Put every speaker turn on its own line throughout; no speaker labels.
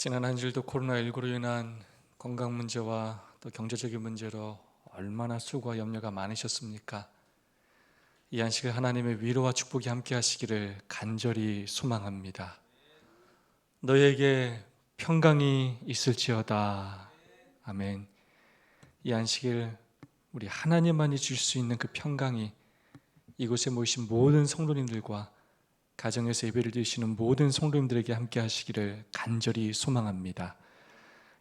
지난 한 주일도 코로나19로 인한 건강 문제와 또 경제적인 문제로 얼마나 수고와 염려가 많으셨습니까? 이 안식을 하나님의 위로와 축복이 함께 하시기를 간절히 소망합니다. 너에게 평강이 있을지어다. 아멘. 이 안식일 우리 하나님만이 줄 수 있는 그 평강이 이곳에 모이신 모든 성도님들과 가정에서 예배를 드리시는 모든 성도님들에게 함께 하시기를 간절히 소망합니다.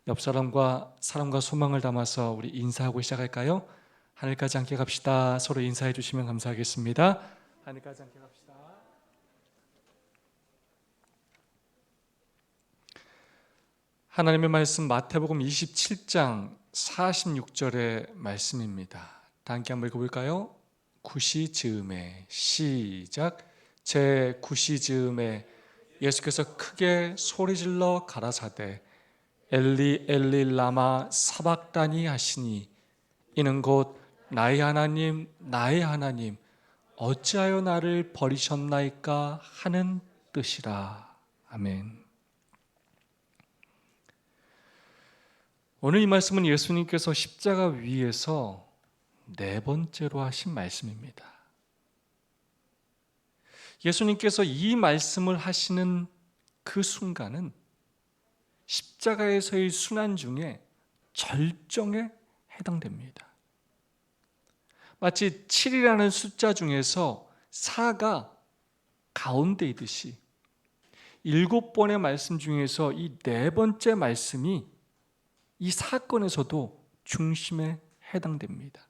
옆 사람과 사랑과 소망을 담아서 우리 인사하고 시작할까요? 하늘까지 함께 갑시다. 서로 인사해 주시면 감사하겠습니다. 하늘까지 함께 갑시다. 하나님의 말씀 마태복음 27장 46절의 말씀입니다. 다 함께 한번 읽어볼까요? 구시즈음에 시작. 제 구시즈음에 예수께서 크게 소리질러 가라사대 엘리 엘리 라마 사박다니 하시니 이는 곧 나의 하나님 나의 하나님 어찌하여 나를 버리셨나이까 하는 뜻이라. 아멘. 오늘 이 말씀은 예수님께서 십자가 위에서 네 번째로 하신 말씀입니다. 예수님께서 이 말씀을 하시는 그 순간은 십자가에서의 순환 중에 절정에 해당됩니다. 마치 7이라는 숫자 중에서 4가 가운데 있듯이 7번의 말씀 중에서 이 네 번째 말씀이 이 사건에서도 중심에 해당됩니다.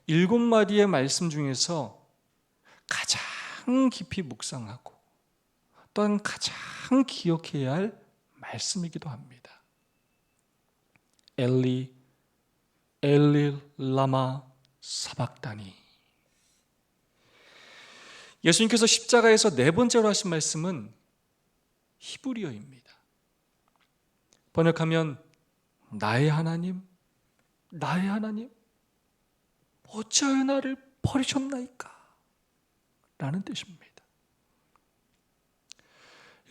7마디의 말씀 중에서 가장 깊이 묵상하고 또한 가장 기억해야 할 말씀이기도 합니다. 엘리 엘리 라마 사박다니. 예수님께서 십자가에서 네 번째로 하신 말씀은 히브리어입니다. 번역하면 나의 하나님 나의 하나님 어찌하여 나를 버리셨나이까 라는 뜻입니다.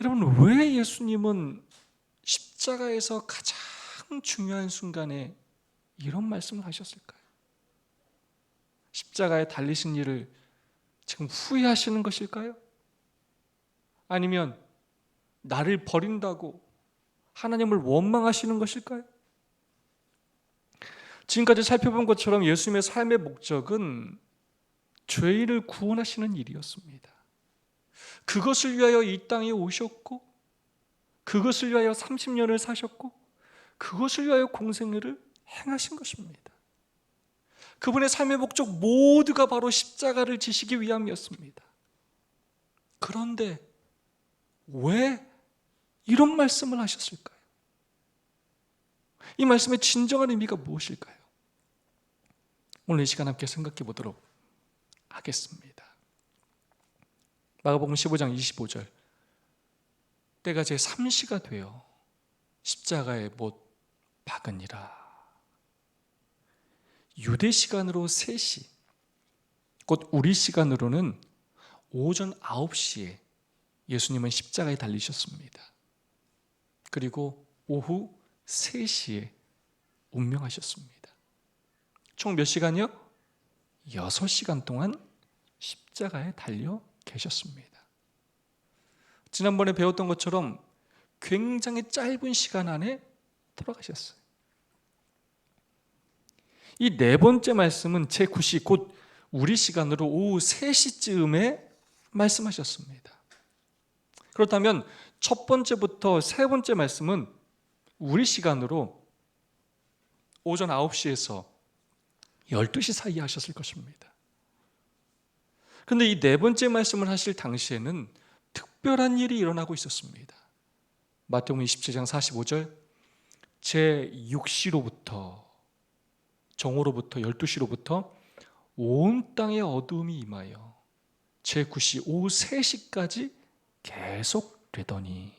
여러분, 왜 예수님은 십자가에서 가장 중요한 순간에 이런 말씀을 하셨을까요? 십자가에 달리신 일을 지금 후회하시는 것일까요? 아니면 나를 버린다고 하나님을 원망하시는 것일까요? 지금까지 살펴본 것처럼 예수님의 삶의 목적은 죄인을 구원하시는 일이었습니다. 그것을 위하여 이 땅에 오셨고 그것을 위하여 30년을 사셨고 그것을 위하여 공생애를 행하신 것입니다. 그분의 삶의 목적 모두가 바로 십자가를 지시기 위함이었습니다. 그런데 왜 이런 말씀을 하셨을까요? 이 말씀의 진정한 의미가 무엇일까요? 오늘 이 시간 함께 생각해 보도록 하겠습니다. 마가복음 15장 25절 때가 제 3시가 되어 십자가에 못 박으니라. 유대 시간으로 3시, 곧 우리 시간으로는 오전 9시에 예수님은 십자가에 달리셨습니다. 그리고 오후 3시에 운명하셨습니다. 총 몇 시간이요? 6시간 동안 십자가에 달려 계셨습니다. 지난번에 배웠던 것처럼 굉장히 짧은 시간 안에 돌아가셨어요. 이 네 번째 말씀은 제9시, 곧 우리 시간으로 오후 3시쯤에 말씀하셨습니다. 그렇다면 첫 번째부터 세 번째 말씀은 우리 시간으로 오전 9시에서 12시 사이에 하셨을 것입니다. 그런데 이 네 번째 말씀을 하실 당시에는 특별한 일이 일어나고 있었습니다. 마태복음 27장 45절 제6시로부터 정오로부터 12시로부터 온 땅에 어두움이 임하여 제9시 오후 3시까지 계속되더니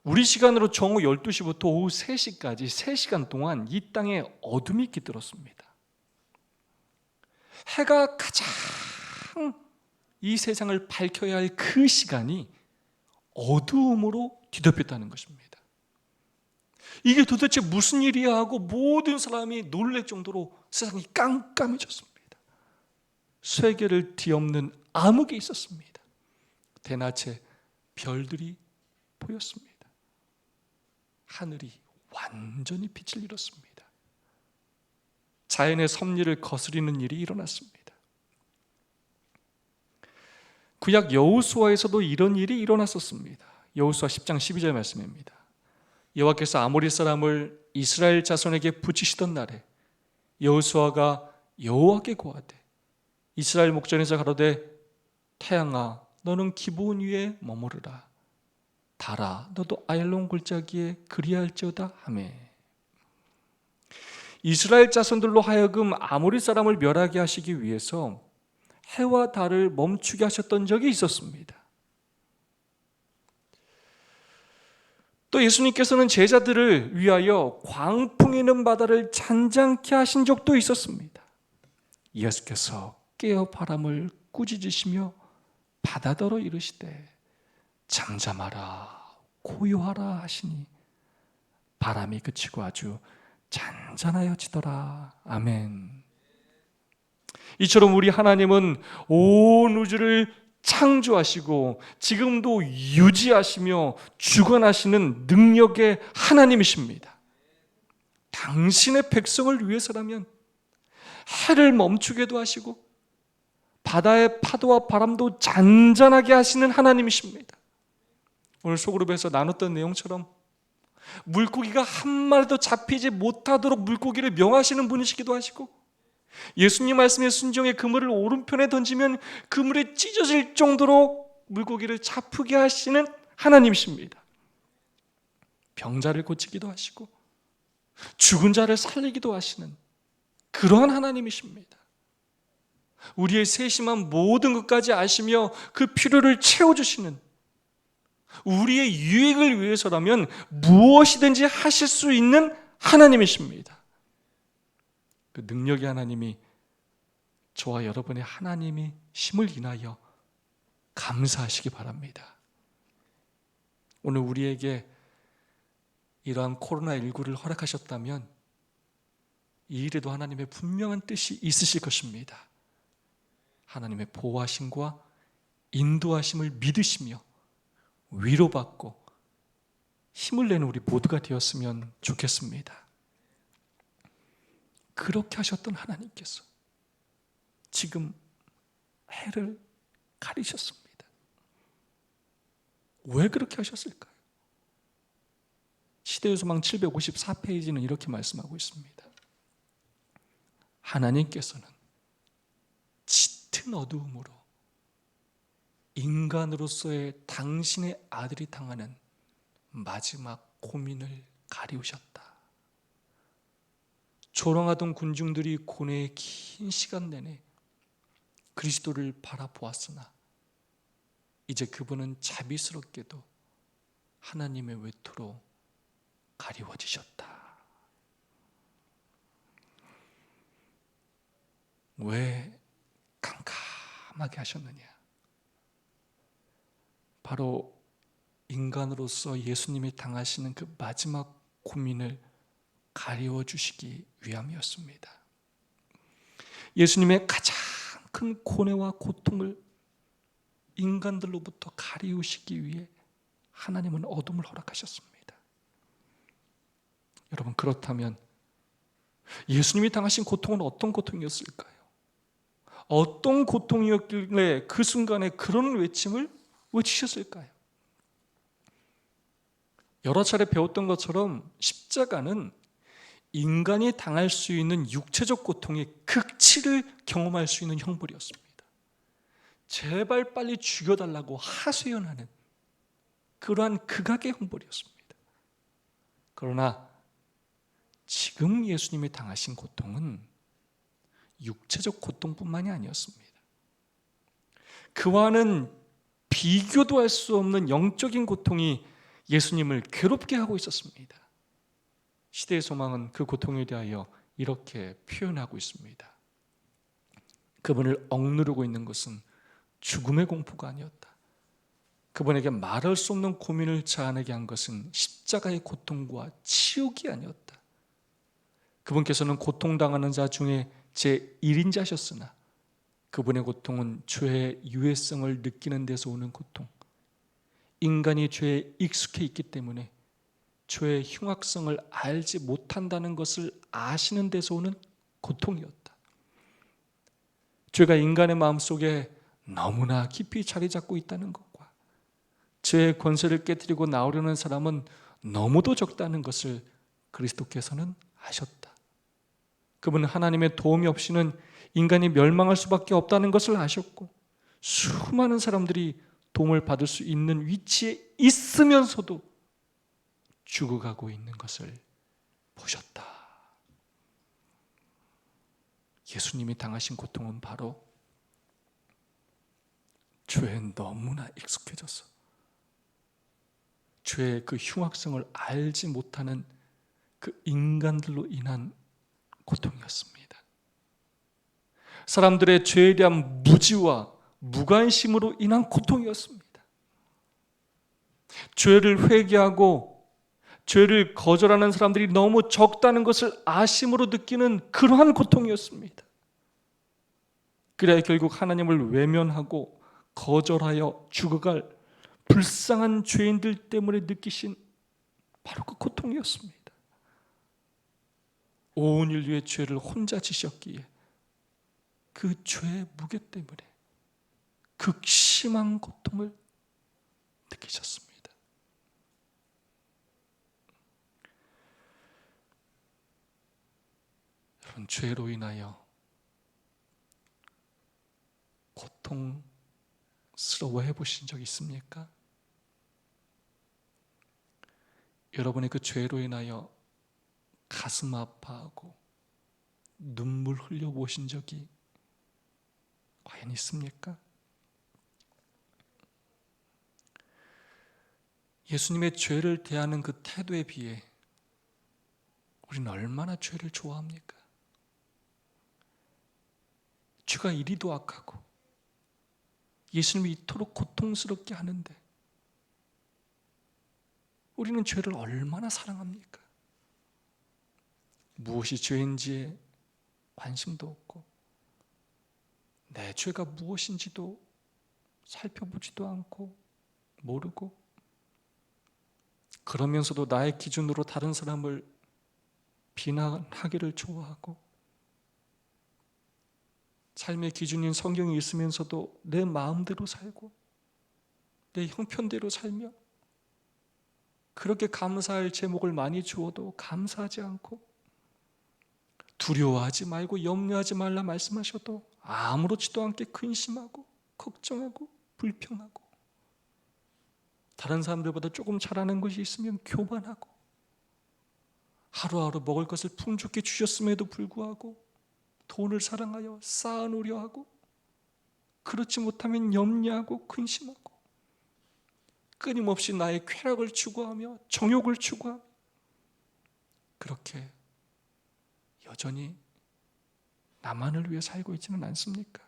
우리 시간으로 정오 12시부터 오후 3시까지 3시간 동안 이 땅에 어둠이 깃들었습니다. 해가 가장 이 세상을 밝혀야 할 그 시간이 어두움으로 뒤덮였다는 것입니다. 이게 도대체 무슨 일이야 하고 모든 사람이 놀랄 정도로 세상이 깜깜해졌습니다. 쇠결을 뒤엎는 암흑이 있었습니다. 대낮에 별들이 보였습니다. 하늘이 완전히 빛을 잃었습니다. 자연의 섭리를 거스리는 일이 일어났습니다. 구약 여호수아에서도 이런 일이 일어났었습니다. 여호수아 10장 12절 말씀입니다. 여호와께서 아모리 사람을 이스라엘 자손에게 붙이시던 날에 여호수아가 여호와께 고하되 이스라엘 목전에서 가로되 태양아 너는 기브온 위에 머무르라 달아 너도 아얄론 골짜기에 그리할지어다 하매 이스라엘 자손들로 하여금 아모리 사람을 멸하게 하시기 위해서 해와 달을 멈추게 하셨던 적이 있었습니다. 또 예수님께서는 제자들을 위하여 광풍이 있는 바다를 잔잔케 하신 적도 있었습니다. 예수께서 깨어 바람을 꾸짖으시며 바다더러 이르시되 잠잠하라 고요하라 하시니 바람이 그치고 아주 잔잔하여지더라. 아멘. 이처럼 우리 하나님은 온 우주를 창조하시고 지금도 유지하시며 주관하시는 능력의 하나님이십니다. 당신의 백성을 위해서라면 해를 멈추게도 하시고 바다의 파도와 바람도 잔잔하게 하시는 하나님이십니다. 오늘 소그룹에서 나눴던 내용처럼 물고기가 한 마리도 잡히지 못하도록 물고기를 명하시는 분이시기도 하시고 예수님 말씀에 순종해 그물을 오른편에 던지면 그물에 찢어질 정도로 물고기를 잡히게 하시는 하나님이십니다. 병자를 고치기도 하시고 죽은 자를 살리기도 하시는 그러한 하나님이십니다. 우리의 세심한 모든 것까지 아시며 그 필요를 채워주시는 우리의 유익을 위해서라면 무엇이든지 하실 수 있는 하나님이십니다. 그 능력의 하나님이 저와 여러분의 하나님이 심을 인하여 감사하시기 바랍니다. 오늘 우리에게 이러한 코로나19를 허락하셨다면 이 일에도 하나님의 분명한 뜻이 있으실 것입니다. 하나님의 보호하심과 인도하심을 믿으시며 위로받고 힘을 내는 우리 모두가 되었으면 좋겠습니다. 그렇게 하셨던 하나님께서 지금 해를 가리셨습니다. 왜 그렇게 하셨을까요? 시대의 소망 754페이지는 이렇게 말씀하고 있습니다. 하나님께서는 짙은 어두움으로 인간으로서의 당신의 아들이 당하는 마지막 고민을 가리우셨다. 조롱하던 군중들이 고뇌의 긴 시간 내내 그리스도를 바라보았으나 이제 그분은 자비스럽게도 하나님의 외투로 가리워지셨다. 왜 캄캄하게 하셨느냐? 바로 인간으로서 예수님이 당하시는 그 마지막 고민을 가리워 주시기 위함이었습니다. 예수님의 가장 큰 고뇌와 고통을 인간들로부터 가리우시기 위해 하나님은 어둠을 허락하셨습니다. 여러분, 그렇다면 예수님이 당하신 고통은 어떤 고통이었을까요? 어떤 고통이었길래 그 순간에 그런 외침을 외치셨을까요? 여러 차례 배웠던 것처럼 십자가는 인간이 당할 수 있는 육체적 고통의 극치를 경험할 수 있는 형벌이었습니다. 제발 빨리 죽여달라고 하소연하는 그러한 극악의 형벌이었습니다. 그러나 지금 예수님이 당하신 고통은 육체적 고통뿐만이 아니었습니다. 그와는 비교도 할 수 없는 영적인 고통이 예수님을 괴롭게 하고 있었습니다. 시대의 소망은 그 고통에 대하여 이렇게 표현하고 있습니다. 그분을 억누르고 있는 것은 죽음의 공포가 아니었다. 그분에게 말할 수 없는 고민을 자아내게 한 것은 십자가의 고통과 치욕이 아니었다. 그분께서는 고통당하는 자 중에 제1인자셨으나 그분의 고통은 죄의 유해성을 느끼는 데서 오는 고통, 인간이 죄에 익숙해 있기 때문에 죄의 흉악성을 알지 못한다는 것을 아시는 데서 오는 고통이었다. 죄가 인간의 마음속에 너무나 깊이 자리 잡고 있다는 것과 죄의 권세를 깨뜨리고 나오려는 사람은 너무도 적다는 것을 그리스도께서는 아셨다. 그분은 하나님의 도움이 없이는 인간이 멸망할 수밖에 없다는 것을 아셨고, 수많은 사람들이 도움을 받을 수 있는 위치에 있으면서도 죽어가고 있는 것을 보셨다. 예수님이 당하신 고통은 바로 죄에 너무나 익숙해져서 죄의 그 흉악성을 알지 못하는 그 인간들로 인한 고통이었습니다. 사람들의 죄에 대한 무지와 무관심으로 인한 고통이었습니다. 죄를 회개하고 죄를 거절하는 사람들이 너무 적다는 것을 아심으로 느끼는 그러한 고통이었습니다. 그래야 결국 하나님을 외면하고 거절하여 죽어갈 불쌍한 죄인들 때문에 느끼신 바로 그 고통이었습니다. 온 인류의 죄를 혼자 지셨기에 그 죄의 무게 때문에 극심한 고통을 느끼셨습니다. 여러분, 죄로 인하여 고통스러워해 보신 적 있습니까? 여러분의 그 죄로 인하여 가슴 아파하고 눈물 흘려 보신 적이 과연 있습니까? 예수님의 죄를 대하는 그 태도에 비해 우리는 얼마나 죄를 좋아합니까? 죄가 이리도 악하고 예수님이 이토록 고통스럽게 하는데 우리는 죄를 얼마나 사랑합니까? 무엇이 죄인지에 관심도 없고 내 죄가 무엇인지도 살펴보지도 않고 모르고, 그러면서도 나의 기준으로 다른 사람을 비난하기를 좋아하고, 삶의 기준인 성경이 있으면서도 내 마음대로 살고 내 형편대로 살며, 그렇게 감사할 제목을 많이 주어도 감사하지 않고, 두려워하지 말고 염려하지 말라 말씀하셔도 아무렇지도 않게 근심하고 걱정하고 불평하고, 다른 사람들보다 조금 잘하는 것이 있으면 교만하고, 하루하루 먹을 것을 풍족히 주셨음에도 불구하고 돈을 사랑하여 쌓아놓으려 하고, 그렇지 못하면 염려하고 근심하고, 끊임없이 나의 쾌락을 추구하며 정욕을 추구하며, 그렇게 여전히 나만을 위해 살고 있지는 않습니까?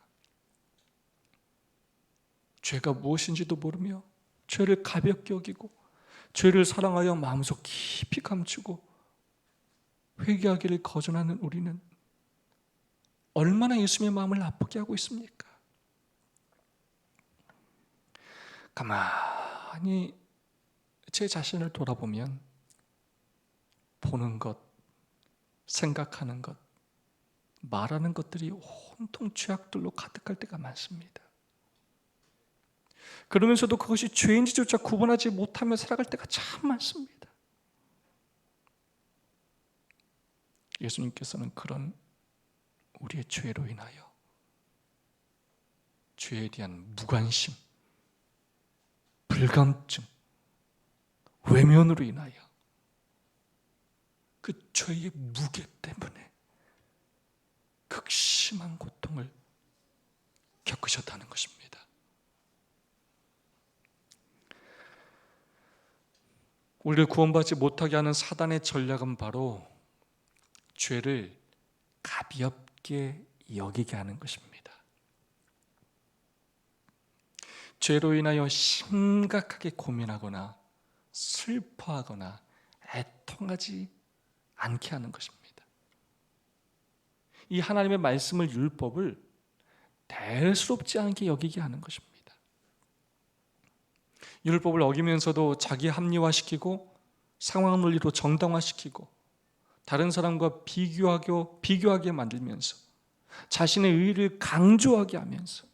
죄가 무엇인지도 모르며 죄를 가볍게 여기고 죄를 사랑하여 마음속 깊이 감추고 회개하기를 거절하는 우리는 얼마나 예수님의 마음을 아프게 하고 있습니까? 가만히 제 자신을 돌아보면 보는 것, 생각하는 것, 말하는 것들이 온통 죄악들로 가득할 때가 많습니다. 그러면서도 그것이 죄인지조차 구분하지 못하며 살아갈 때가 참 많습니다. 예수님께서는 그런 우리의 죄로 인하여 죄에 대한 무관심, 불감증, 외면으로 인하여 그 죄의 무게 때문에 극심한 고통을 겪으셨다는 것입니다. 우리를 구원받지 못하게 하는 사단의 전략은 바로 죄를 가볍게 여기게 하는 것입니다. 죄로 인하여 심각하게 고민하거나 슬퍼하거나 애통하지 않게 하는 것입니다. 이 하나님의 말씀을, 율법을 대수롭지 않게 여기게 하는 것입니다. 율법을 어기면서도 자기 합리화시키고 상황 논리로 정당화시키고 다른 사람과 비교하게 만들면서 자신의 의의를 강조하게 하면서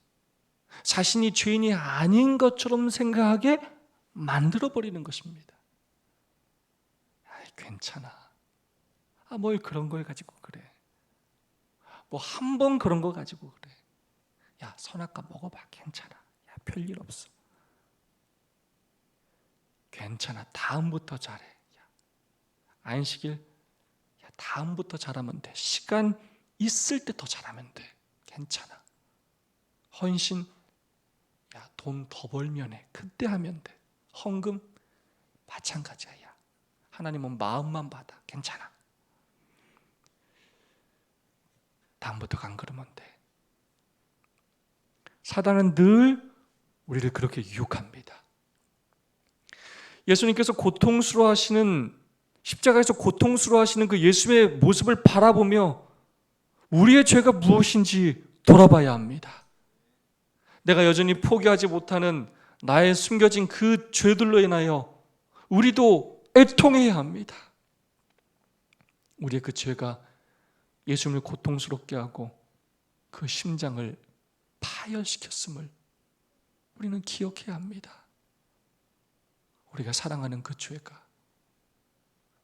자신이 죄인이 아닌 것처럼 생각하게 만들어버리는 것입니다. 괜찮아. 뭘 그런 걸 가지고 그래. 뭐 한 번 그런 거 가지고 그래. 야, 선악과 먹어봐. 괜찮아. 야, 별일 없어. 괜찮아. 다음부터 잘해. 야, 안식일. 야, 다음부터 잘하면 돼. 시간 있을 때 더 잘하면 돼. 괜찮아. 헌신. 야, 돈 더 벌면 해. 그때 하면 돼. 헌금. 마찬가지야. 야, 하나님은 마음만 받아. 괜찮아. 다음부터 안 그러면 돼. 사단은 늘 우리를 그렇게 유혹합니다. 예수님께서 십자가에서 고통스러워하시는 그 예수의 모습을 바라보며 우리의 죄가 무엇인지 돌아봐야 합니다. 내가 여전히 포기하지 못하는 나의 숨겨진 그 죄들로 인하여 우리도 애통해야 합니다. 우리의 그 죄가 예수님을 고통스럽게 하고 그 심장을 파열시켰음을 우리는 기억해야 합니다. 우리가 사랑하는 그 죄가,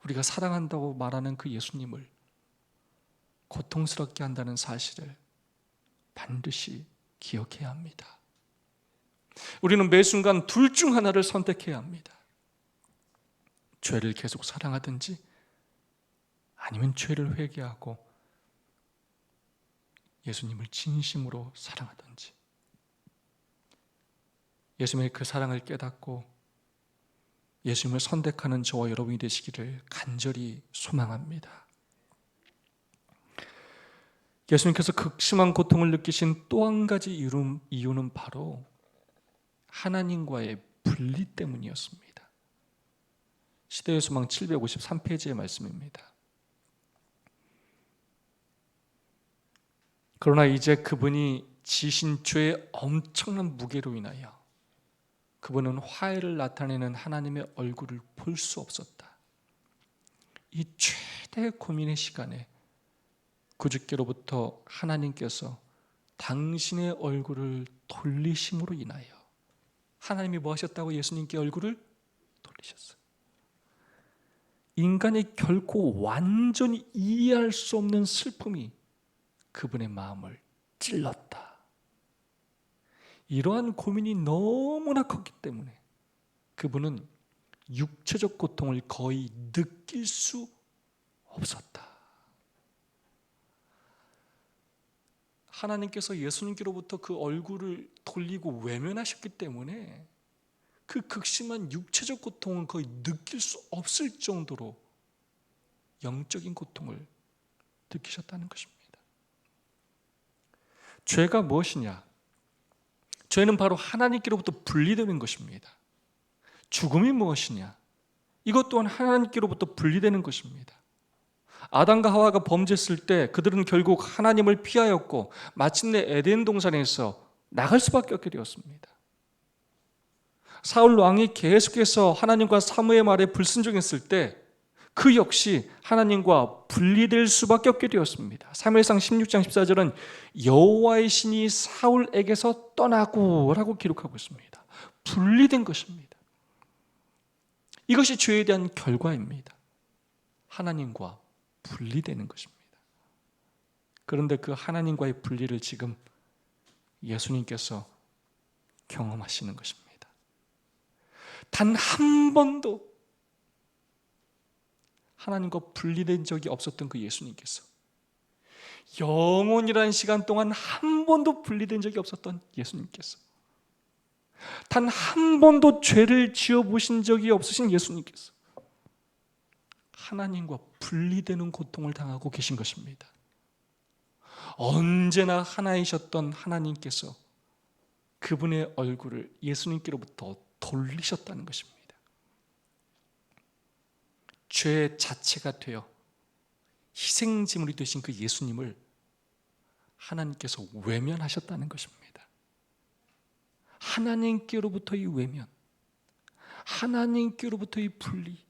우리가 사랑한다고 말하는 그 예수님을 고통스럽게 한다는 사실을 반드시 기억해야 합니다. 우리는 매 순간 둘 중 하나를 선택해야 합니다. 죄를 계속 사랑하든지 아니면 죄를 회개하고 예수님을 진심으로 사랑하든지. 예수님의 그 사랑을 깨닫고 예수님을 선택하는 저와 여러분이 되시기를 간절히 소망합니다. 예수님께서 극심한 고통을 느끼신 또 한 가지 이유는 바로 하나님과의 분리 때문이었습니다. 시대의 소망 753페이지의 말씀입니다. 그러나 이제 그분이 지신 죄의 엄청난 무게로 인하여 그분은 화해를 나타내는 하나님의 얼굴을 볼 수 없었다. 이 최대의 고민의 시간에 구주께로부터 하나님께서 당신의 얼굴을 돌리심으로 인하여 하나님이 뭐 하셨다고? 예수님께 얼굴을 돌리셨어요. 인간이 결코 완전히 이해할 수 없는 슬픔이 그분의 마음을 찔렀다. 이러한 고민이 너무나 컸기 때문에 그분은 육체적 고통을 거의 느낄 수 없었다. 하나님께서 예수님께로부터 그 얼굴을 돌리고 외면하셨기 때문에 그 극심한 육체적 고통은 거의 느낄 수 없을 정도로 영적인 고통을 느끼셨다는 것입니다. 죄가 무엇이냐? 죄는 바로 하나님께로부터 분리되는 것입니다. 죽음이 무엇이냐? 이것 또한 하나님께로부터 분리되는 것입니다. 아담과 하와가 범죄했을 때 그들은 결국 하나님을 피하였고 마침내 에덴 동산에서 나갈 수밖에 없게 되었습니다. 사울 왕이 계속해서 하나님과 사무의 말에 불순종했을 때 그 역시 하나님과 분리될 수밖에 없게 되었습니다. 사무엘상 16장 14절은 여호와의 신이 사울에게서 떠나고 라고 기록하고 있습니다. 분리된 것입니다. 이것이 죄에 대한 결과입니다. 하나님과 분리되는 것입니다. 그런데 그 하나님과의 분리를 지금 예수님께서 경험하시는 것입니다. 단 한 번도 하나님과 분리된 적이 없었던 그 예수님께서 영원이라는 시간 동안 한 번도 분리된 적이 없었던 예수님께서 단 한 번도 죄를 지어보신 적이 없으신 예수님께서 하나님과 분리되는 고통을 당하고 계신 것입니다. 언제나 하나이셨던 하나님께서 그분의 얼굴을 예수님께로부터 돌리셨다는 것입니다. 죄 자체가 되어 희생제물이 되신 그 예수님을 하나님께서 외면하셨다는 것입니다. 하나님께로부터의 외면, 하나님께로부터의 분리,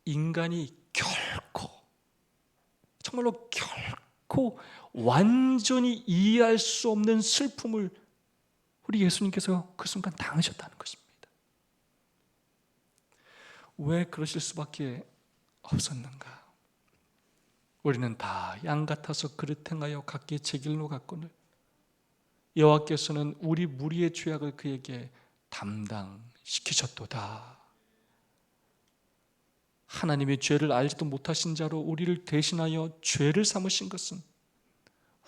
인간이 결코, 정말로 결코 완전히 이해할 수 없는 슬픔을 우리 예수님께서 그 순간 당하셨다는 것입니다. 왜 그러실 수밖에 없었는가? 우리는 다 양 같아서 그릇 행하여 각기 제 길로 갔거늘 여호와께서는 우리 무리의 죄악을 그에게 담당시키셨도다. 하나님의 죄를 알지도 못하신 자로 우리를 대신하여 죄를 삼으신 것은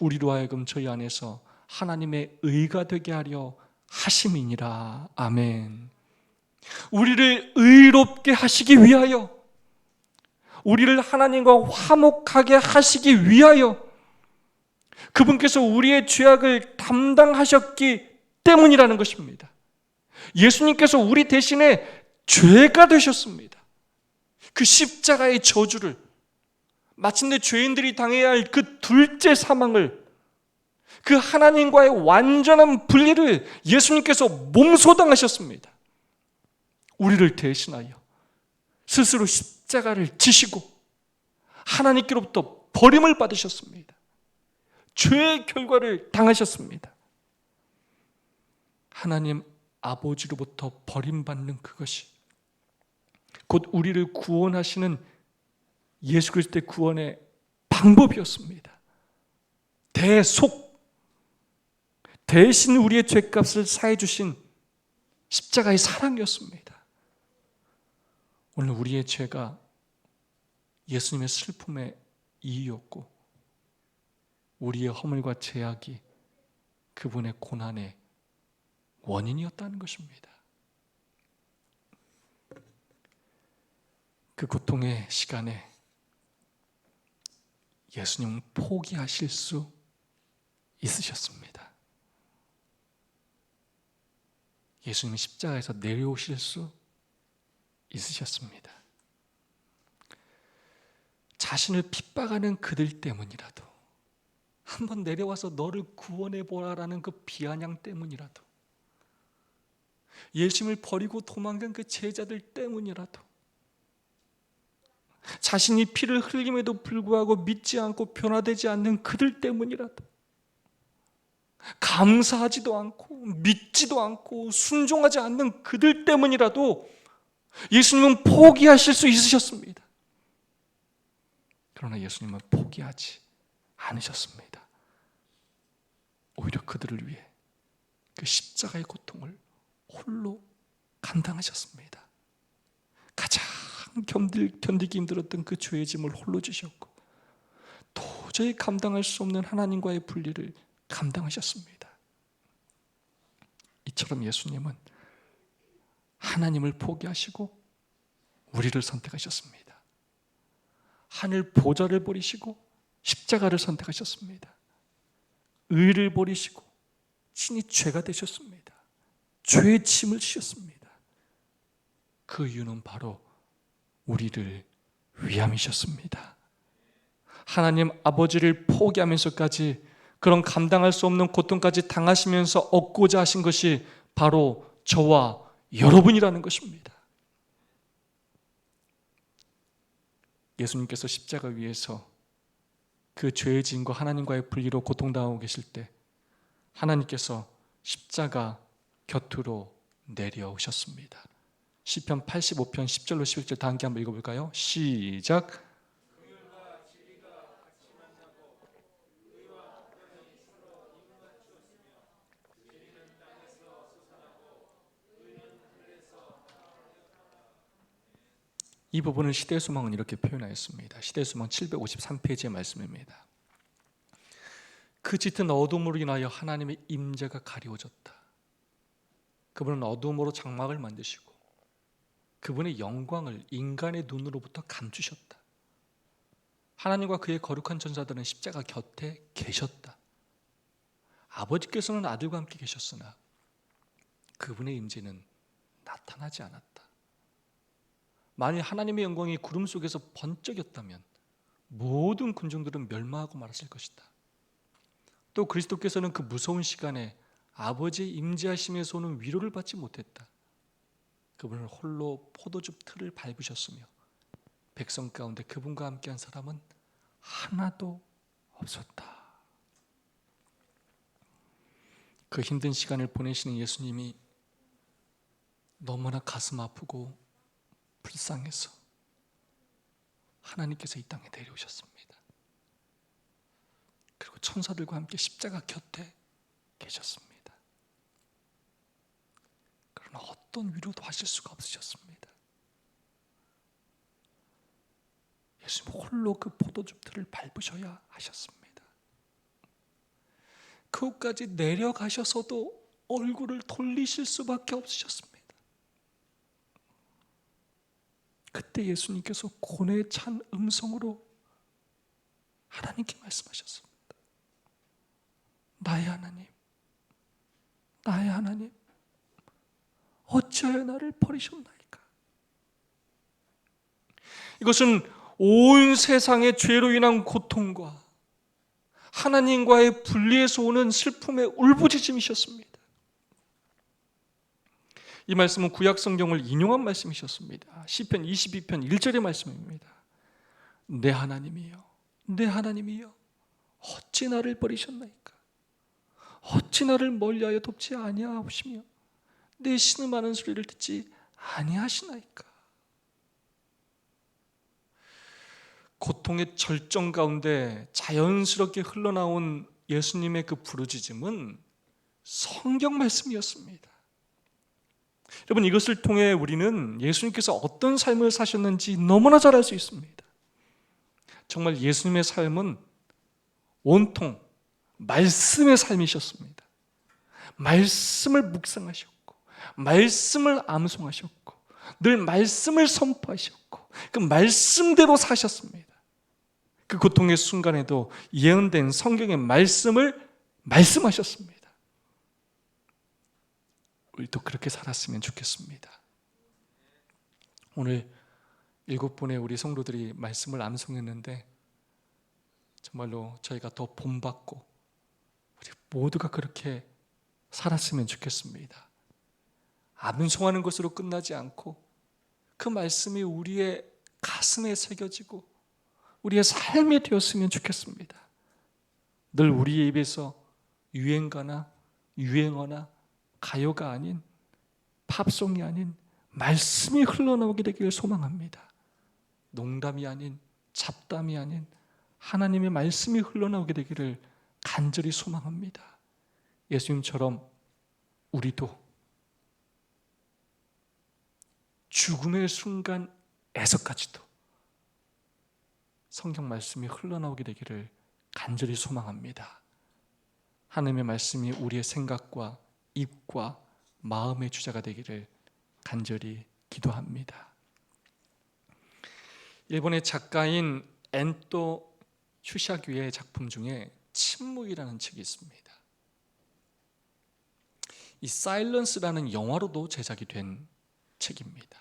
우리로 하여금 저희 안에서 하나님의 의가 되게 하려 하심이니라. 아멘. 우리를 의롭게 하시기 위하여, 우리를 하나님과 화목하게 하시기 위하여 그분께서 우리의 죄악을 담당하셨기 때문이라는 것입니다. 예수님께서 우리 대신에 죄가 되셨습니다. 그 십자가의 저주를, 마침내 죄인들이 당해야 할 그 둘째 사망을, 그 하나님과의 완전한 분리를 예수님께서 몸소당하셨습니다. 우리를 대신하여 스스로 십자가를 지시고 하나님께로부터 버림을 받으셨습니다. 죄의 결과를 당하셨습니다. 하나님 아버지로부터 버림받는 그것이 곧 우리를 구원하시는 예수 그리스도의 구원의 방법이었습니다. 대신 우리의 죄값을 사해 주신 십자가의 사랑이었습니다. 오늘 우리의 죄가 예수님의 슬픔의 이유였고 우리의 허물과 죄악이 그분의 고난의 원인이었다는 것입니다. 그 고통의 시간에 예수님은 포기하실 수 있으셨습니다. 예수님은 십자가에서 내려오실 수 있으셨습니다. 자신을 핍박하는 그들 때문이라도, 한번 내려와서 너를 구원해보라라는 그 비아냥 때문이라도, 예수님을 버리고 도망간 그 제자들 때문이라도, 자신이 피를 흘림에도 불구하고 믿지 않고 변화되지 않는 그들 때문이라도, 감사하지도 않고 믿지도 않고 순종하지 않는 그들 때문이라도 예수님은 포기하실 수 있으셨습니다. 그러나 예수님은 포기하지 않으셨습니다. 오히려 그들을 위해 그 십자가의 고통을 홀로 감당하셨습니다. 가장 견디기 힘들었던 그 죄의 짐을 홀로 지셨고 도저히 감당할 수 없는 하나님과의 분리를 감당하셨습니다. 이처럼 예수님은 하나님을 포기하시고 우리를 선택하셨습니다. 하늘 보좌를 버리시고 십자가를 선택하셨습니다. 의를 버리시고 친히 죄가 되셨습니다. 죄의 짐을 지셨습니다. 그 이유는 바로 우리를 위함이셨습니다. 하나님 아버지를 포기하면서까지 그런 감당할 수 없는 고통까지 당하시면서 얻고자 하신 것이 바로 저와 여러분이라는 것입니다. 예수님께서 십자가 위에서 그 죄의 짐과 하나님과의 분리로 고통당하고 계실 때 하나님께서 십자가 곁으로 내려오셨습니다. 시편 85편 10절로 11절 다 함께 한번 읽어볼까요? 시작. 이 부분을 시대수망은 이렇게 표현하였습니다. 시대수망 753페이지의 말씀입니다. 그 짙은 어둠으로 인하여 하나님의 임재가 가려워졌다. 그분은 어둠으로 장막을 만드시고 그분의 영광을 인간의 눈으로부터 감추셨다. 하나님과 그의 거룩한 전사들은 십자가 곁에 계셨다. 아버지께서는 아들과 함께 계셨으나 그분의 임재는 나타나지 않았다. 만일 하나님의 영광이 구름 속에서 번쩍였다면 모든 군중들은 멸망하고 말았을 것이다. 또 그리스도께서는 그 무서운 시간에 아버지의 임재하심에서 오는 위로를 받지 못했다. 그분은 홀로 포도즙 틀을 밟으셨으며 백성 가운데 그분과 함께한 사람은 하나도 없었다. 그 힘든 시간을 보내시는 예수님이 너무나 가슴 아프고 불쌍해서 하나님께서 이 땅에 내려오셨습니다. 그리고 천사들과 함께 십자가 곁에 계셨습니다. 그러나 어떤 위로도 하실 수가 없으셨습니다. 예수님 홀로 그 포도즙 틀을 밟으셔야 하셨습니다. 그곳까지 내려가셔서도 얼굴을 돌리실 수밖에 없으셨습니다. 그때 예수님께서 고뇌에 찬 음성으로 하나님께 말씀하셨습니다. 나의 하나님, 나의 하나님, 어찌하여 나를 버리셨나이까? 이것은 온 세상의 죄로 인한 고통과 하나님과의 분리에서 오는 슬픔의 울부짖음이셨습니다. 이 말씀은 구약 성경을 인용한 말씀이셨습니다. 시편 22편 1절의 말씀입니다. 내 하나님이여, 내 하나님이여, 어찌 나를 버리셨나이까? 어찌 나를 멀리하여 돕지 아니하시며 내 신음하는 소리를 듣지 아니하시나이까? 고통의 절정 가운데 자연스럽게 흘러나온 예수님의 그 부르짖음은 성경 말씀이었습니다. 여러분, 이것을 통해 우리는 예수님께서 어떤 삶을 사셨는지 너무나 잘 알 수 있습니다. 정말 예수님의 삶은 온통 말씀의 삶이셨습니다. 말씀을 묵상하셨고 말씀을 암송하셨고 늘 말씀을 선포하셨고 그 말씀대로 사셨습니다. 그 고통의 순간에도 예언된 성경의 말씀을 말씀하셨습니다. 우리도 그렇게 살았으면 좋겠습니다. 오늘 7분의 우리 성도들이 말씀을 암송했는데 정말로 저희가 더 본받고 우리 모두가 그렇게 살았으면 좋겠습니다. 암송하는 것으로 끝나지 않고 그 말씀이 우리의 가슴에 새겨지고 우리의 삶이 되었으면 좋겠습니다. 늘 우리의 입에서 유행가나 유행어나 가요가 아닌 팝송이 아닌 말씀이 흘러나오게 되기를 소망합니다. 농담이 아닌 잡담이 아닌 하나님의 말씀이 흘러나오게 되기를 간절히 소망합니다. 예수님처럼 우리도 죽음의 순간에서까지도 성경 말씀이 흘러나오게 되기를 간절히 소망합니다. 하나님의 말씀이 우리의 생각과 입과 마음의 주자가 되기를 간절히 기도합니다. 일본의 작가인 엔토 슈샤규의 작품 중에 침묵이라는 책이 있습니다. 이 사일런스라는 영화로도 제작이 된 책입니다.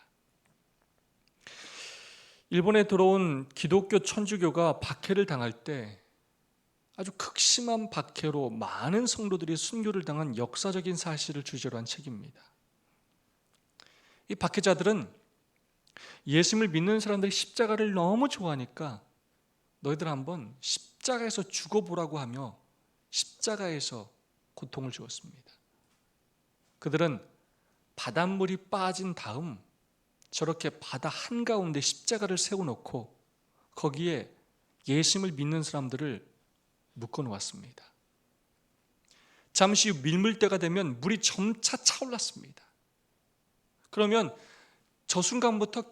일본에 들어온 기독교 천주교가 박해를 당할 때 아주 극심한 박해로 많은 성도들이 순교를 당한 역사적인 사실을 주제로 한 책입니다. 이 박해자들은 예수님을 믿는 사람들이 십자가를 너무 좋아하니까 너희들 한번 십자가에서 죽어보라고 하며 십자가에서 고통을 주었습니다. 그들은 바닷물이 빠진 다음 저렇게 바다 한가운데 십자가를 세워놓고 거기에 예수님을 믿는 사람들을 묶어놓았습니다. 잠시 후 밀물때가 되면 물이 점차 차올랐습니다. 그러면 저 순간부터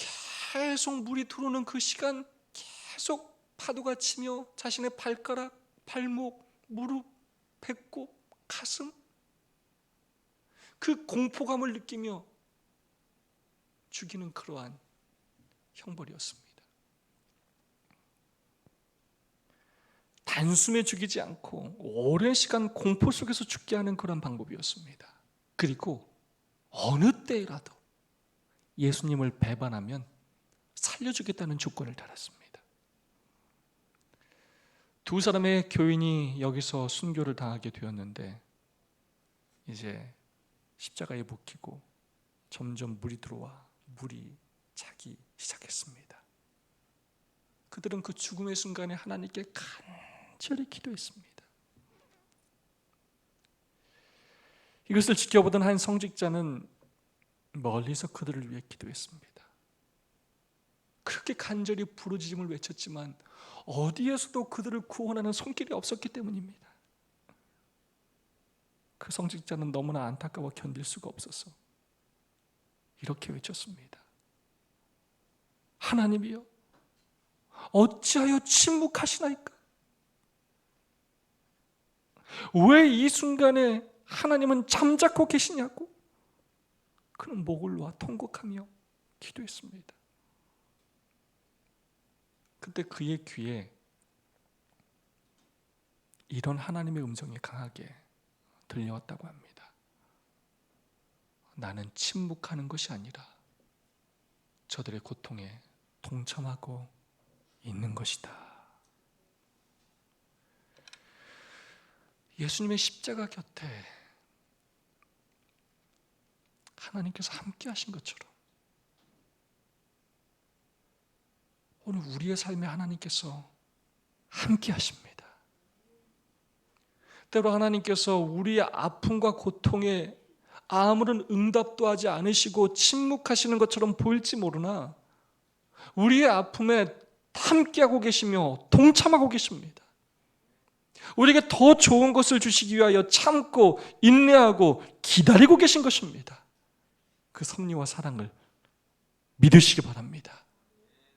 계속 물이 들어오는 그 시간 계속 파도가 치며 자신의 발가락, 발목, 무릎, 배꼽, 가슴 그 공포감을 느끼며 죽이는 그러한 형벌이었습니다. 단숨에 죽이지 않고 오랜 시간 공포 속에서 죽게 하는 그런 방법이었습니다. 그리고 어느 때라도 예수님을 배반하면 살려주겠다는 조건을 달았습니다. 두 사람의 교인이 여기서 순교를 당하게 되었는데 이제 십자가에 묶이고 점점 물이 들어와 물이 차기 시작했습니다. 그들은 그 죽음의 순간에 하나님께 간절히 기도했습니다. 이것을 지켜보던 한 성직자는 멀리서 그들을 위해 기도했습니다. 그렇게 간절히 부르짖음을 외쳤지만 어디에서도 그들을 구원하는 손길이 없었기 때문입니다. 그 성직자는 너무나 안타까워 견딜 수가 없어서 이렇게 외쳤습니다. 하나님이여, 어찌하여 침묵하시나이까? 왜 이 순간에 하나님은 잠자코 계시냐고? 그는 목을 놓아 통곡하며 기도했습니다. 그때 그의 귀에 이런 하나님의 음성이 강하게 들려왔다고 합니다. 나는 침묵하는 것이 아니라 저들의 고통에 동참하고 있는 것이다. 예수님의 십자가 곁에 하나님께서 함께 하신 것처럼 오늘 우리의 삶에 하나님께서 함께 하십니다. 때로 하나님께서 우리의 아픔과 고통에 아무런 응답도 하지 않으시고 침묵하시는 것처럼 보일지 모르나 우리의 아픔에 함께하고 계시며 동참하고 계십니다. 우리에게 더 좋은 것을 주시기 위하여 참고 인내하고 기다리고 계신 것입니다. 그 섭리와 사랑을 믿으시기 바랍니다.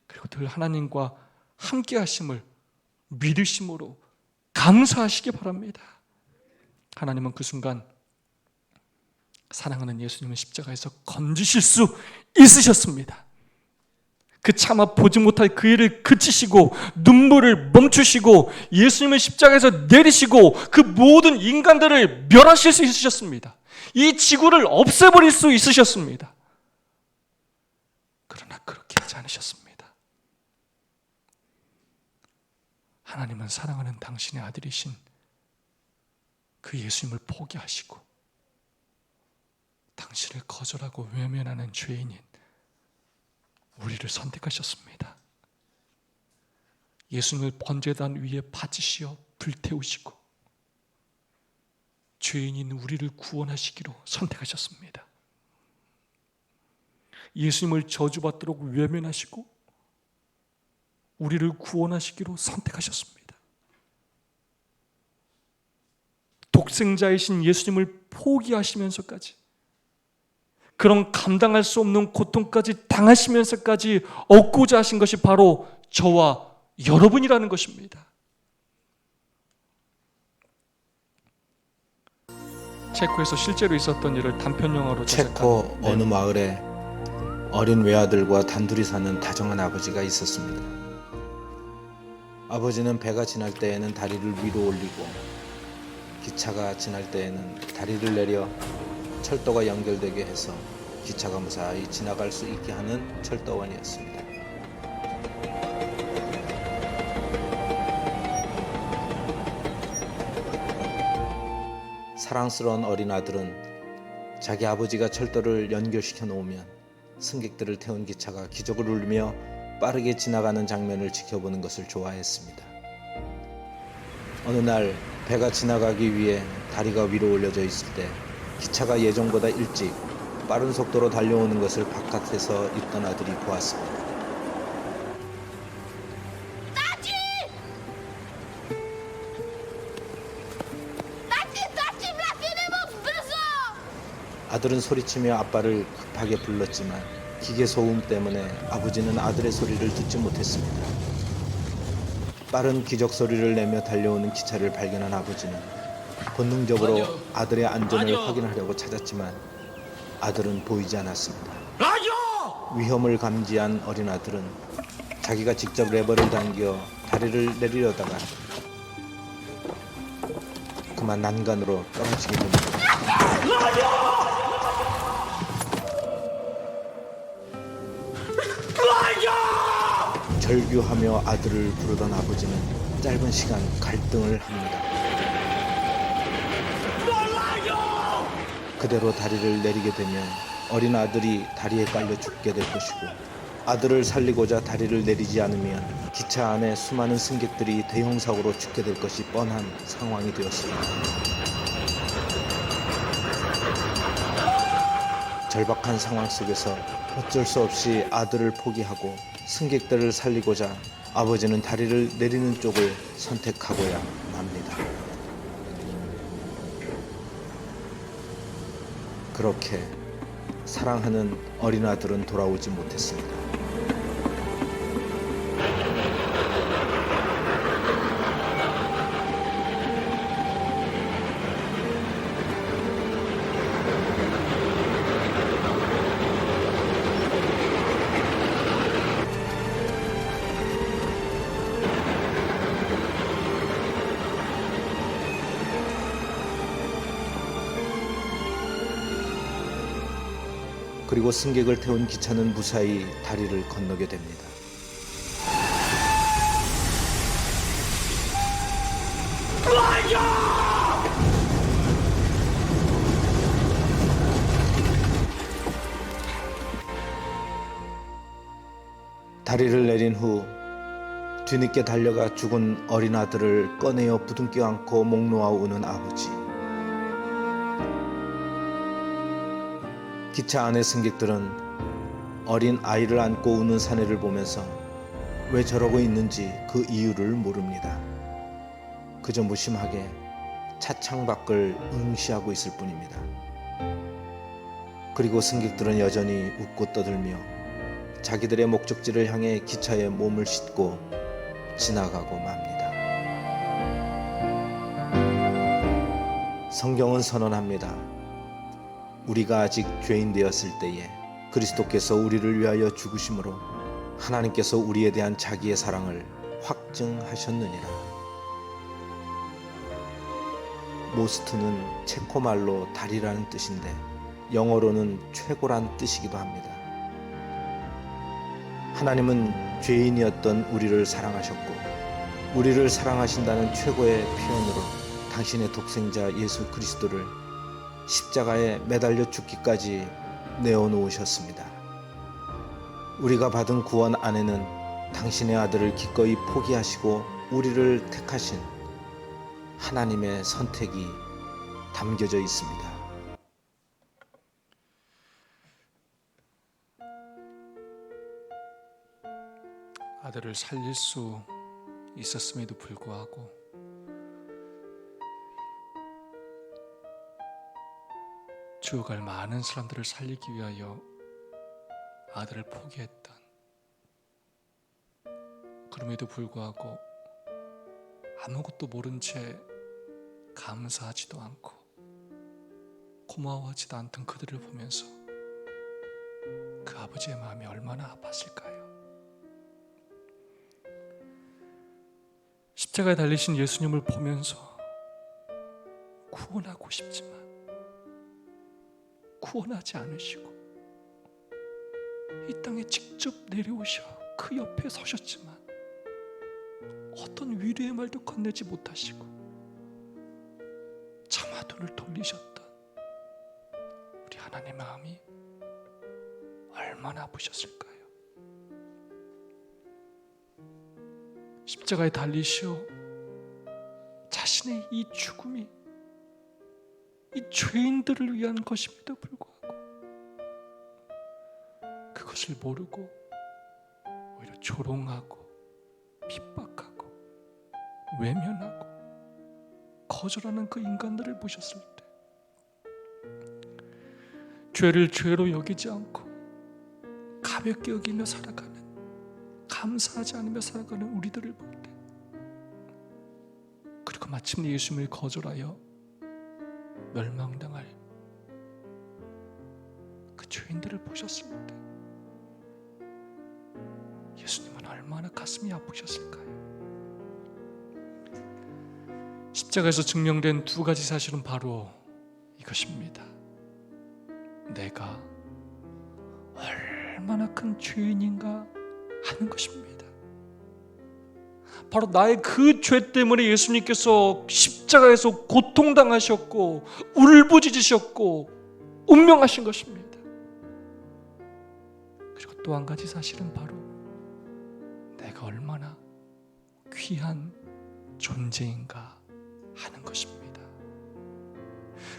그리고 늘 하나님과 함께 하심을 믿으심으로 감사하시기 바랍니다. 하나님은 그 순간 사랑하는 예수님을 십자가에서 건지실 수 있으셨습니다. 그 차마 보지 못할 그 일을 그치시고 눈물을 멈추시고 예수님을 십자가에서 내리시고 그 모든 인간들을 멸하실 수 있으셨습니다. 이 지구를 없애버릴 수 있으셨습니다. 그러나 그렇게 하지 않으셨습니다. 하나님은 사랑하는 당신의 아들이신 그 예수님을 포기하시고 당신을 거절하고 외면하는 죄인인 우리를 선택하셨습니다. 예수님을 번제단 위에 바치시어 불태우시고 죄인인 우리를 구원하시기로 선택하셨습니다. 예수님을 저주받도록 외면하시고 우리를 구원하시기로 선택하셨습니다. 독생자이신 예수님을 포기하시면서까지 그런 감당할 수 없는 고통까지 당하시면서까지 얻고자 하신 것이 바로 저와 여러분이라는 것입니다. 체코에서 실제로 있었던 일을 단편 영화로
체코 어느 마을에 어린 외아들과 단둘이 사는 다정한 아버지가 있었습니다. 아버지는 배가 지날 때에는 다리를 위로 올리고 기차가 지날 때에는 다리를 내려 철도가 연결되게 해서 기차가 무사히 지나갈 수 있게 하는 철도원이었습니다. 사랑스러운 어린 아들은 자기 아버지가 철도를 연결시켜 놓으면 승객들을 태운 기차가 기적을 울리며 빠르게 지나가는 장면을 지켜보는 것을 좋아했습니다. 어느 날 배가 지나가기 위해 다리가 위로 올려져 있을 때 기차가 예정보다 일찍 빠른 속도로 달려오는 것을 바깥에서 있던 아들이 보았습니다. 아들은 소리치며 아빠를 급하게 불렀지만 기계 소음 때문에 아버지는 아들의 소리를 듣지 못했습니다. 빠른 기적 소리를 내며 달려오는 기차를 발견한 아버지는 본능적으로 아들의 안전을 확인하려고 찾았지만 아들은 보이지 않았습니다. 위험을 감지한 어린 아들은 자기가 직접 레버를 당겨 다리를 내리려다가 그만 난간으로 떨어지게 됩니다. 절규하며 아들을 부르던 아버지는 짧은 시간 갈등을 합니다. 그대로 다리를 내리게 되면 어린 아들이 다리에 깔려 죽게 될 것이고, 아들을 살리고자 다리를 내리지 않으면 기차 안에 수많은 승객들이 대형 사고로 죽게 될 것이 뻔한 상황이 되었습니다. 절박한 상황 속에서 어쩔 수 없이 아들을 포기하고 승객들을 살리고자 아버지는 다리를 내리는 쪽을 선택하고야 맙니다. 그렇게 사랑하는 어린 아들은 돌아오지 못했습니다. 그리고 승객을 태운 기차는 무사히 다리를 건너게 됩니다. 다리를 내린 후 뒤늦게 달려가 죽은 어린 아들을 꺼내어 부둥켜 안고 목 놓아 우는 아버지. 기차 안의 승객들은 어린 아이를 안고 우는 사내를 보면서 왜 저러고 있는지 그 이유를 모릅니다. 그저 무심하게 차창 밖을 응시하고 있을 뿐입니다. 그리고 승객들은 여전히 웃고 떠들며 자기들의 목적지를 향해 기차에 몸을 싣고 지나가고 맙니다. 성경은 선언합니다. 우리가 아직 죄인 되었을 때에 그리스도께서 우리를 위하여 죽으심으로 하나님께서 우리에 대한 자기의 사랑을 확증하셨느니라. 모스트는 체코말로 다리라는 뜻인데 영어로는 최고란 뜻이기도 합니다. 하나님은 죄인이었던 우리를 사랑하셨고, 우리를 사랑하신다는 최고의 표현으로 당신의 독생자 예수 그리스도를 십자가에 매달려 죽기까지 내어놓으셨습니다. 우리가 받은 구원 안에는 당신의 아들을 기꺼이 포기하시고 우리를 택하신 하나님의 선택이 담겨져 있습니다.
아들을 살릴 수 있었음에도 불구하고 죽어갈 많은 사람들을 살리기 위하여 아들을 포기했던, 그럼에도 불구하고 아무것도 모른 채 감사하지도 않고 고마워하지도 않던 그들을 보면서 그 아버지의 마음이 얼마나 아팠을까요? 십자가에 달리신 예수님을 보면서 구원하고 싶지만 구원하지 않으시고 이 땅에 직접 내려오셔 그 옆에 서셨지만 어떤 위로의 말도 건네지 못하시고 차마돈을 돌리셨던 우리 하나님의 마음이 얼마나 아프셨을까요? 십자가에 달리시어 자신의 이 죽음이 이 죄인들을 위한 것임에도 불구하고 그것을 모르고 오히려 조롱하고 핍박하고 외면하고 거절하는 그 인간들을 보셨을 때 죄를 죄로 여기지 않고 가볍게 여기며 살아가는, 감사하지 않으며 살아가는 우리들을 볼 때, 그리고 마침내 예수님을 거절하여 멸망당할 그 죄인들을 보셨을 때 예수님은 얼마나 가슴이 아프셨을까요? 십자가에서 증명된 두 가지 사실은 바로 이것입니다. 내가 얼마나 큰 죄인인가 하는 것입니다. 바로 나의 그 죄 때문에 예수님께서 십자가에서 고통당하셨고 울부짖으셨고 운명하신 것입니다. 그리고 또 한 가지 사실은 바로 내가 얼마나 귀한 존재인가 하는 것입니다.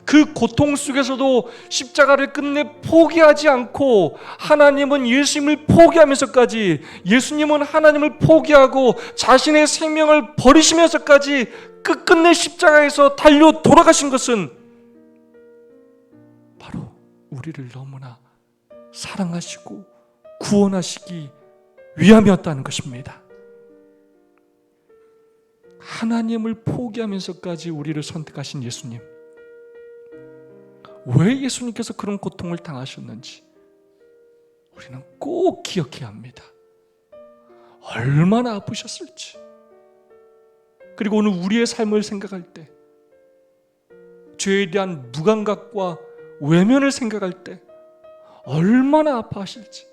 그 고통 속에서도 십자가를 끝내 포기하지 않고 하나님은 예수님을 포기하면서까지, 예수님은 하나님을 포기하고 자신의 생명을 버리시면서까지 끝끝내 십자가에서 달려 돌아가신 것은 바로 우리를 너무나 사랑하시고 구원하시기 위함이었다는 것입니다. 하나님을 포기하면서까지 우리를 선택하신 예수님, 왜 예수님께서 그런 고통을 당하셨는지 우리는 꼭 기억해야 합니다. 얼마나 아프셨을지. 그리고 오늘 우리의 삶을 생각할 때, 죄에 대한 무감각과 외면을 생각할 때 얼마나 아파하실지.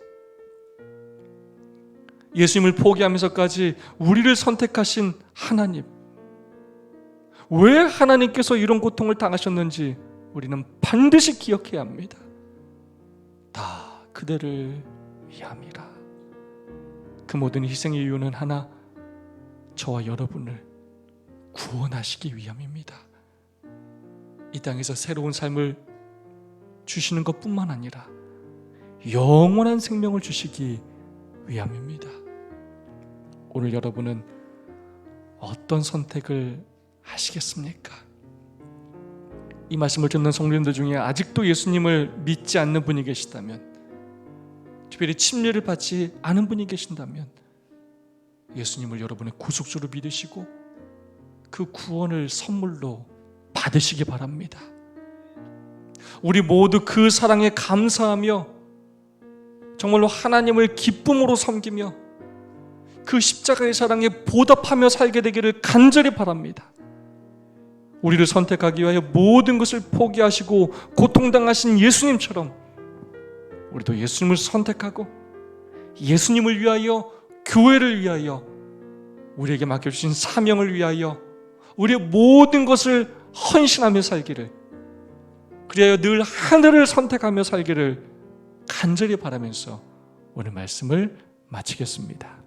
예수님을 포기하면서까지 우리를 선택하신 하나님, 왜 하나님께서 이런 고통을 당하셨는지 우리는 반드시 기억해야 합니다. 다 그대를 위함이라. 그 모든 희생의 이유는 하나, 저와 여러분을 구원하시기 위함입니다. 이 땅에서 새로운 삶을 주시는 것뿐만 아니라 영원한 생명을 주시기 위함입니다. 오늘 여러분은 어떤 선택을 하시겠습니까? 이 말씀을 듣는 성도님들 중에 아직도 예수님을 믿지 않는 분이 계시다면, 특별히 침례를 받지 않은 분이 계신다면 예수님을 여러분의 구속주로 믿으시고 그 구원을 선물로 받으시기 바랍니다. 우리 모두 그 사랑에 감사하며 정말로 하나님을 기쁨으로 섬기며 그 십자가의 사랑에 보답하며 살게 되기를 간절히 바랍니다. 우리를 선택하기 위하여 모든 것을 포기하시고 고통당하신 예수님처럼 우리도 예수님을 선택하고 예수님을 위하여, 교회를 위하여, 우리에게 맡겨주신 사명을 위하여 우리의 모든 것을 헌신하며 살기를, 그리하여 늘 하늘을 선택하며 살기를 간절히 바라면서 오늘 말씀을 마치겠습니다.